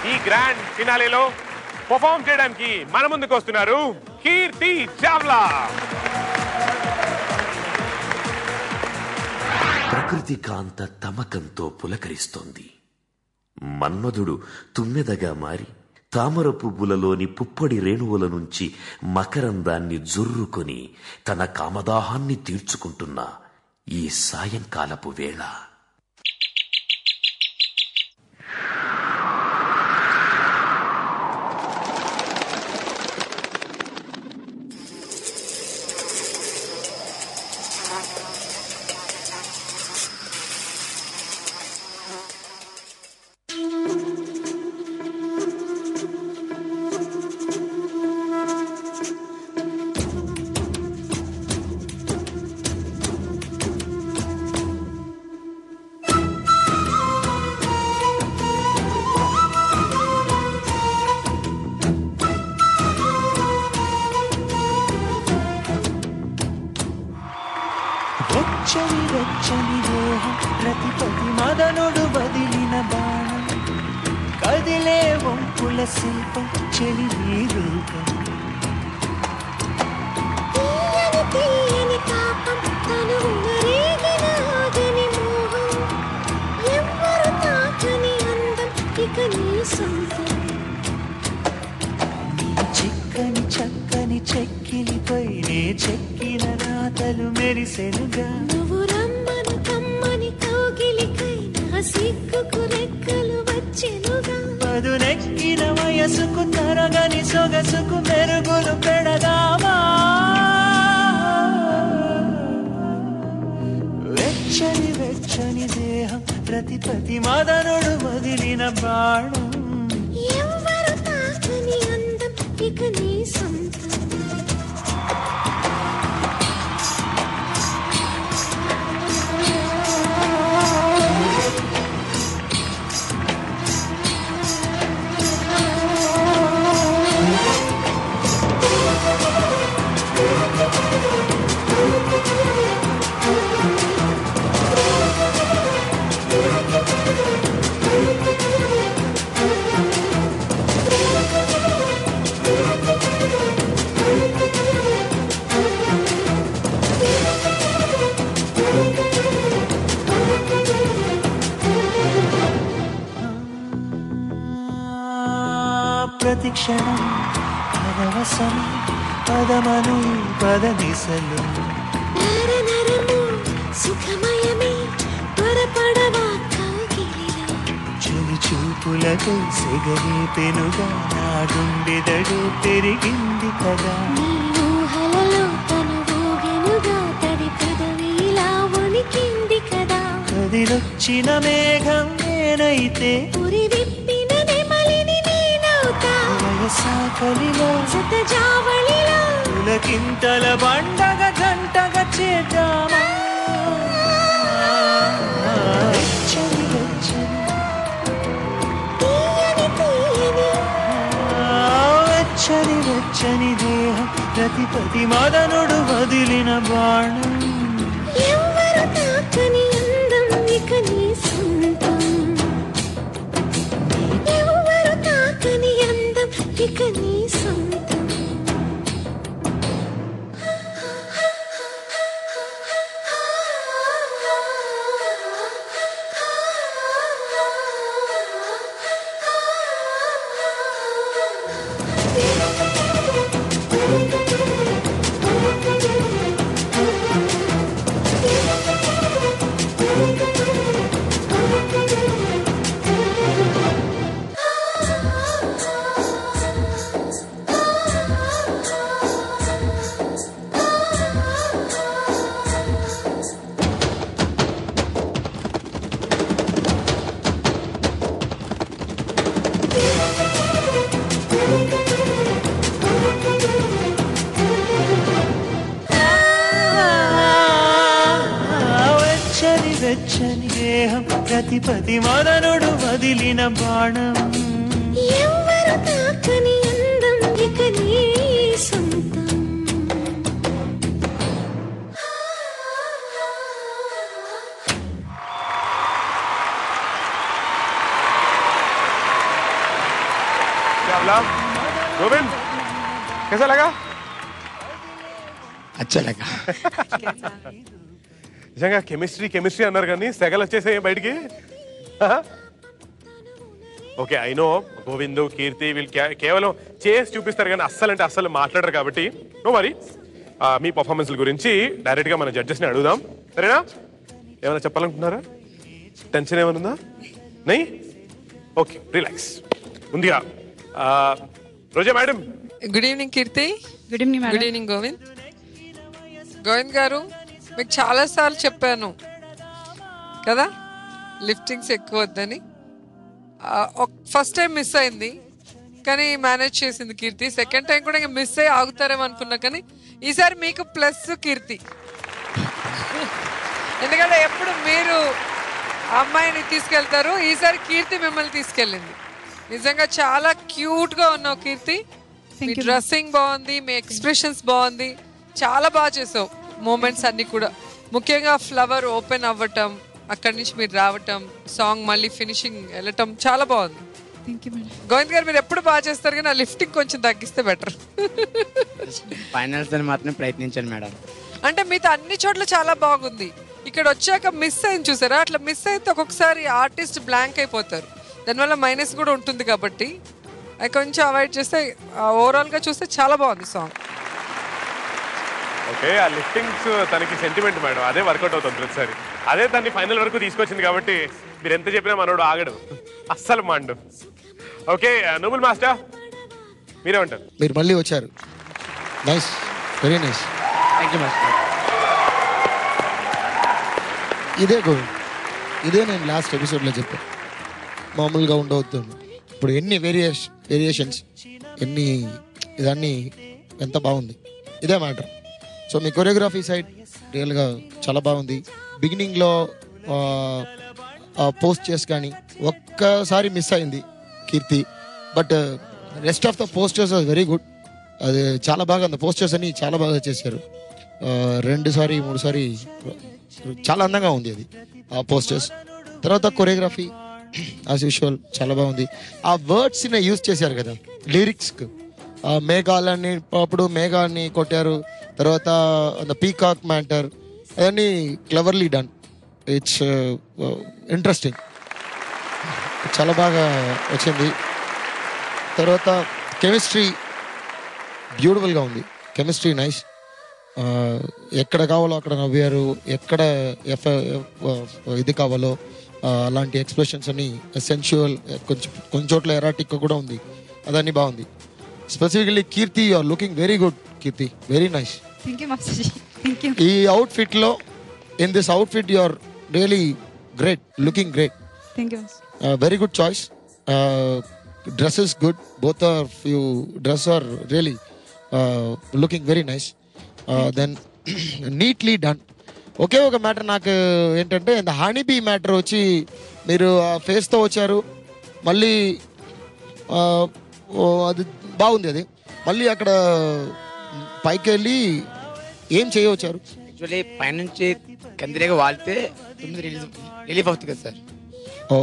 ఈ grand ఫినాలేలో perform చేయడానికి మన ముందుకు వస్తున్నారు కీర్తి చావ్లా. ప్రకృతి కాంత తమకంతో పులకరిస్తోంది. మన్మధుడు తుమ్మెదగా మారి తామర పువ్వులలోని పుప్పొడి రేణువుల నుంచి మకరందాన్ని జుర్రుకొని తన కామదాహాన్ని తీర్చుకుంటున్న ఈ సాయంకాలపు వేళ. వెచ్చని వెచ్చని దేహం ప్రతిపతి మదనుడు వదిలిన బాణం కదిలే వంపుల శిల్పం చెలి రూపం తీయని తీయని తాపం తను రేగిన ఆగని మోహం ఎవ్వరు తాకని అందం ఇక నీ సొంతం నీ చిక్కని చక్కని చెక్కిలిపై నే చెక్కిన రాతలు మెరిసెనుగా నువ్వు రమ్మను కమ్మని కౌగిలికై నా సిగ్గుకు రెక్కలు వచ్చెనుగా పదునెక్కిన వయసుకు తరగని సొగసుకు మెరుగులు పెడదామా వెచ్చని వెచ్చని దేహం ప్రతిపతి మదనుడు వదిలిన బాణం ఎవ్వరు తాకని అందం ఇక నీ సొంతం ప్రతిక్షణం పదవసనం పదమను పదనిసలు నరనరము సుఖమయమే త్వరపడవా కౌగిలిలో చెలి చూపులతో సెగలే పెనుగా నా గుండెదడు పెరిగింది కదా నీ ఊహలలో తను ఊగెనుగా తడి పెదవిలా వణికింది కదా కదిలొచ్చిన మేఘం నేనైతే ఉరి విప్పిన నెమలిని నేనవుతా వయసాకలిలో సతజావళిలో పులకింతల బండగ జంటగా చేద్దామా వెచ్చని వెచ్చని తీయని తీయని వెచ్చని వెచ్చని దేహం ప్రతిపతి మదనుడు వదిలిన బాణం ఎవ్వరు తాకని అందం ఇక నీ సొంతం ఎవ్వరు తాకని అందం ఇక నీ సొంతం వెచ్చని దేహం ప్రతిపతి మదనుడు వదిలిన బాణం ఎవ్వరు తాకని అందం ఇక నీ సొంతం चावला गोविंद कैसा लगा अच्छा लगा నిజంగా కెమిస్ట్రీ అన్నారు కానీ సెగలు వచ్చేసాయి బయటికి. ఓకే ఐ నో గోవింద్ కీర్తి వీళ్ళు కేవలం చేసి చూపిస్తారు కానీ అస్సలు మాట్లాడరు కాబట్టి నో మరి మీ పర్ఫార్మెన్స్ గురించి డైరెక్ట్ గా మన జడ్జెస్ ని అడుగుదాం. సరేనా? ఏమైనా చెప్పాలనుకుంటున్నారా? టెన్షన్ ఏమైనా ఉందా? నై? Okay relax. ఉందిగా Roja madam. Good evening Keerthi. Good evening madam. Good evening Govind. Govind గారు మీకు చాలాసార్లు చెప్పాను కదా లిఫ్టింగ్స్ ఎక్కువ వద్దని. ఫస్ట్ టైం మిస్ అయింది కానీ మేనేజ్ చేసింది కీర్తి. సెకండ్ టైం కూడా ఇంకా మిస్ అయ్యి ఆగుతారేమో అనుకున్నా కానీ ఈసారి మీకు ప్లస్ కీర్తి. ఎందుకంటే ఎప్పుడు మీరు అమ్మాయిని తీసుకెళ్తారు, ఈసారి కీర్తి మిమ్మల్ని తీసుకెళ్ళింది. నిజంగా చాలా క్యూట్గా ఉన్నావు కీర్తి. మీ డ్రెస్సింగ్ బాగుంది, మీ ఎక్స్ప్రెషన్స్ బాగుంది, చాలా బాగా చేసావు మూమెంట్స్ అన్నీ కూడా. ముఖ్యంగా ఫ్లవర్ ఓపెన్ అవ్వటం, అక్కడి నుంచి మీరు రావటం, సాంగ్ మళ్ళీ ఫినిషింగ్ వెళ్ళటం చాలా బాగుంది. గోవింద్ గారు మీరు ఎప్పుడు బాగా చేస్తారు కానీ ఆ లిఫ్టింగ్ కొంచెం తగ్గిస్తే బెటర్. ఫైనల్స్ అని మాత్రమే ప్రయత్నించాను మేడం. అంటే మీతో అన్ని చోట్ల చాలా బాగుంది, ఇక్కడ వచ్చాక మిస్ అయింది చూసారా? అట్లా మిస్ అయితే ఒక్కొక్కసారి ఆర్టిస్ట్ బ్లాంక్ అయిపోతారు, దానివల్ల మైనస్ కూడా ఉంటుంది. కాబట్టి అది కొంచెం అవాయిడ్ చేస్తే ఓవరాల్గా చూస్తే చాలా బాగుంది సాంగ్. ఓకే ఆ లిఫ్టింగ్స్ తనకి సెంటిమెంట్ మేడం, అదే వర్కౌట్ అవుతుంది ప్రతిసారి. అదే తనని ఫైనల్ వరకు తీసుకొచ్చింది కాబట్టి మీరు ఎంత చెప్పినా మనోడు ఆగడు, అస్సలు మాండు. ఓకే నోబుల్ మాస్టర్ మీరేమంటారు? మీరు మళ్ళీ వచ్చారు, nice, very nice. Thank you master. ఇదే గోవింద్, ఇదే నేను లాస్ట్ ఎపిసోడ్లో చెప్పాను, మామూలుగా ఉండవద్దు. ఇప్పుడు ఎన్ని వేరియేషన్స్ ఎన్ని ఇదన్నీ ఎంత బాగుంది, ఇదే మ్యాటర్. సో మీ కొరియోగ్రఫీ సైడ్ రియల్గా చాలా బాగుంది. బిగినింగ్లో పోస్ట్ చేసి కానీ ఒక్కసారి మిస్ అయింది Keerthi, but rest of the posters are very good. అది చాలా బాగా పోస్టర్స్ అని చాలా బాగా చేశారు. 2 సారి 3 సారి చాలా అందంగా ఉంది అది ఆ పోస్టర్స్. తర్వాత కొరియోగ్రఫీ యాజ్ యూజువల్ చాలా బాగుంది. ఆ వర్డ్స్ని యూజ్ చేశారు కదా లిరిక్స్కి, మేఘాలని అప్పుడు మేఘాన్ని కొట్టారు, తర్వాత పీకాక్ మ్యాటర్, అవన్నీ క్లవర్లీ డన్. ఇట్స్ ఇంట్రెస్టింగ్, చాలా బాగా వచ్చింది. తర్వాత కెమిస్ట్రీ బ్యూటిఫుల్గా ఉంది, కెమిస్ట్రీ నైస్. ఎక్కడ కావాలో అక్కడ నవ్వారు, ఎక్కడ ఇది కావాలో అలాంటి ఎక్స్ప్రెషన్స్ అన్ని సెన్షువల్, కొంచెం చోట్ల ఎరాటిక్ కూడా ఉంది, అదన్నీ బాగుంది. Specifically Keerthi, you are looking very good Keerthi, very nice. ఈ అవుట్ఫిట్లో, in this outfit you are really great, looking great, very good choice. Dress is good, both are you dress are really looking very nice. Then neatly done. ఒకే ఒక matter నాకు ఏంటంటే honeybee matter వచ్చి మీరు ఫేస్తో వచ్చారు, మళ్ళీ అది బాగుంది. అది మళ్ళీ అక్కడ పైకి వెళ్ళి ఏం చేయవచ్చారు? యాక్చువల్లీ పైనుంచి కందిరేగా వాళ్తే 9 రిలీఫ్ అవుతుంది కదా సార్. ఓ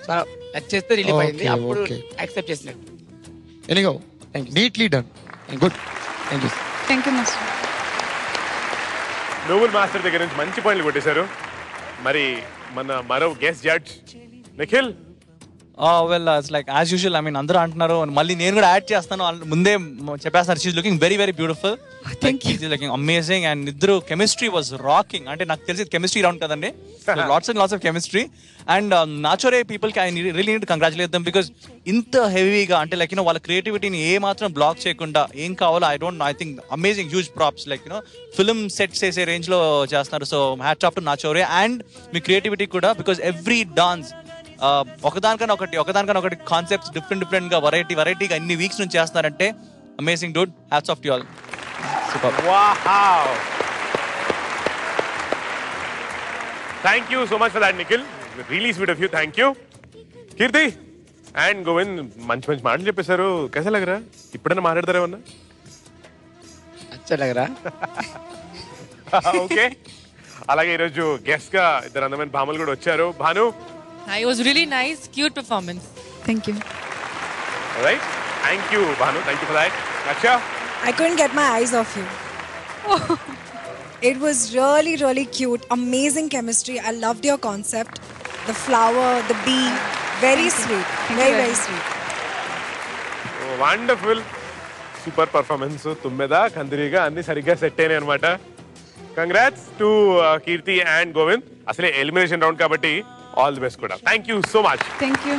చాలా టచ్ చేస్తే రిలీఫ్ అయింది, Okay, అప్పుడు okay. యాక్సెప్ట్ చేసినట్టు. ఎనీగో Thank you. Neatly done, good. Thank you. Thank you master. Noble master దగ్గర నుంచి మంచి పాయింట్లు కొట్టేశారు. మరి మరో guest judge Nikhil. Well it's like as usual. I mean అందరూ అంటున్నారు, మళ్ళీ నేను కూడా యాడ్ చేస్తాను, ముందే చెప్పేస్తారు. She looking very very beautiful, looking amazing, and ఇద్దరు కెమిస్ట్రీ వాజ్ రాకింగ్. అంటే నాకు తెలిసి కెమిస్ట్రీ రౌండ్ కదండి, lots and lots of chemistry. And నాచోరే పీపుల్కి I really need congratulate them, because ఇంత హెవీగా అంటే లైక్ వాళ్ళ క్రియేటివిటీని ఏ మాత్రం బ్లాక్ చేయకుండా ఏం కావాలో I think amazing, huge props. Like film sets చేసే రేంజ్లో చేస్తున్నారు. So hats off to Nacho Re and మీ క్రియేటివిటీ కూడా, బికాస్ ఎవ్రీ డాన్స్ ఒకదానికన్నా ఒకటి కాన్సెప్ట్స్ డిఫరెంట్ గా వెరైటీగా ఇన్ని వీక్స్ నుంచి చేస్తున్నారంటే amazing dude. Hats off to all. Super. Wow, thank you so much for that Nikhil, really sweet of you. Thank you. Keerthi and Govind మంచి మాటలు చెప్పేశారు. कैसा लग रहा है? ఇప్పుడైనా మాట్లాడతారా ఏమన్నా? అచ్చా లగరా. ఓకే. అలాగే ఈరోజు గెస్ట్ గా ఇద్దరు అందమైన భామలు కూడా వచ్చారు. Bhanu. It was really nice, cute performance. Thank you. All right. Thank you Bhanu, thank you for that. Lakh, I couldn't get my eyes off you. It was really, really cute. Amazing chemistry. I loved your concept. The flower, the bee. Very sweet. Very, very sweet. Wonderful, super performance. తుమ్మెద కందిరీగా అన్ని సరిగ్గా set అయినాయి అనమాట. Congrats to Keerthi and Govind. అసలే elimination round కాబట్టి all the best కూడా. Thank you so much. Thank you.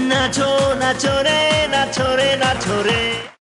नाचो नाचो रे नाचो रे नाचो रे